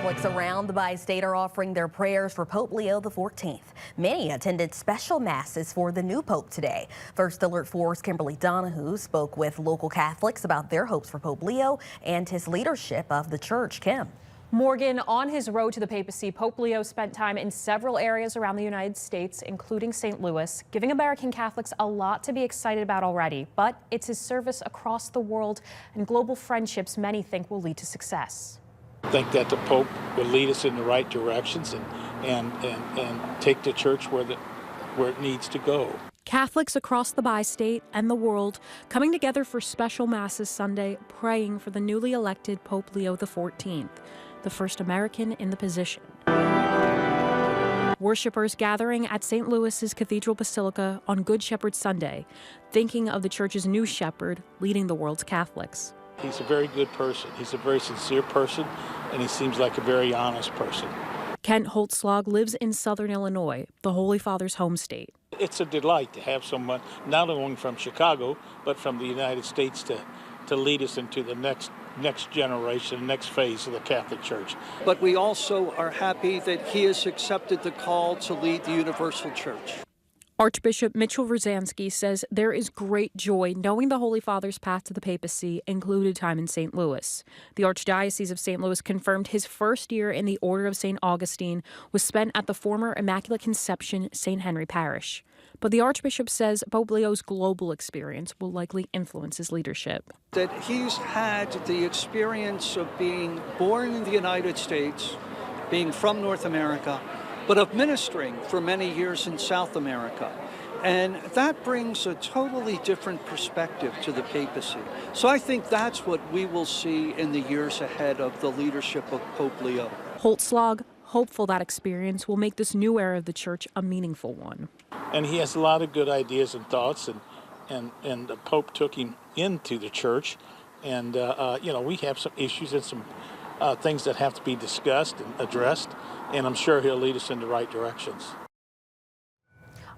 Catholics around the bi-state are offering their prayers for Pope Leo XIV. Many attended special masses for the new pope today. First Alert 4's Kimberly Donahue spoke with local Catholics about their hopes for Pope Leo and his leadership of the church. Kim. Morgan, on his road to the papacy, Pope Leo spent time in several areas around the United States, including St. Louis, giving American Catholics a lot to be excited about already. But it's his service across the world and global friendships many think will lead to success. I think that the Pope will lead us in the right directions and take the church where it needs to go. Catholics across the bi-state and the world coming together for special masses Sunday, praying for the newly elected Pope Leo XIV, the first American in the position. Worshippers gathering at St. Louis's Cathedral Basilica on Good Shepherd Sunday, thinking of the church's new shepherd leading the world's Catholics. He's a very good person. He's a very sincere person, and he seems like a very honest person. Kent Holtzlog lives in southern Illinois, the Holy Father's home state. It's a delight to have someone not only from Chicago, but from the United States to lead us into the next generation, next phase of the Catholic Church. But we also are happy that he has accepted the call to lead the Universal Church. Archbishop Mitchell Rosansky says there is great joy knowing the Holy Father's path to the papacy included time in St. Louis. The Archdiocese of St. Louis confirmed his first year in the Order of St. Augustine was spent at the former Immaculate Conception St. Henry Parish. But the Archbishop says Pope Leo's global experience will likely influence his leadership. That he's had the experience of being born in the United States, being from North America, but of ministering for many years in South America. And that brings a totally different perspective to the papacy. So I think that's what we will see in the years ahead of the leadership of Pope Leo. Holtzlog hopeful that experience will make this new era of the church a meaningful one. And he has a lot of good ideas and thoughts, and the Pope took him into the church. And, we have some issues and some things that have to be discussed and addressed, and I'm sure he'll lead us in the right directions.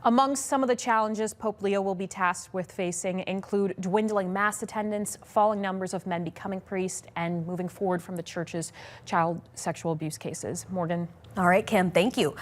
Among some of the challenges Pope Leo will be tasked with facing include dwindling mass attendance, falling numbers of men becoming priests, and moving forward from the church's child sexual abuse cases. Morgan. All right, Kim, thank you.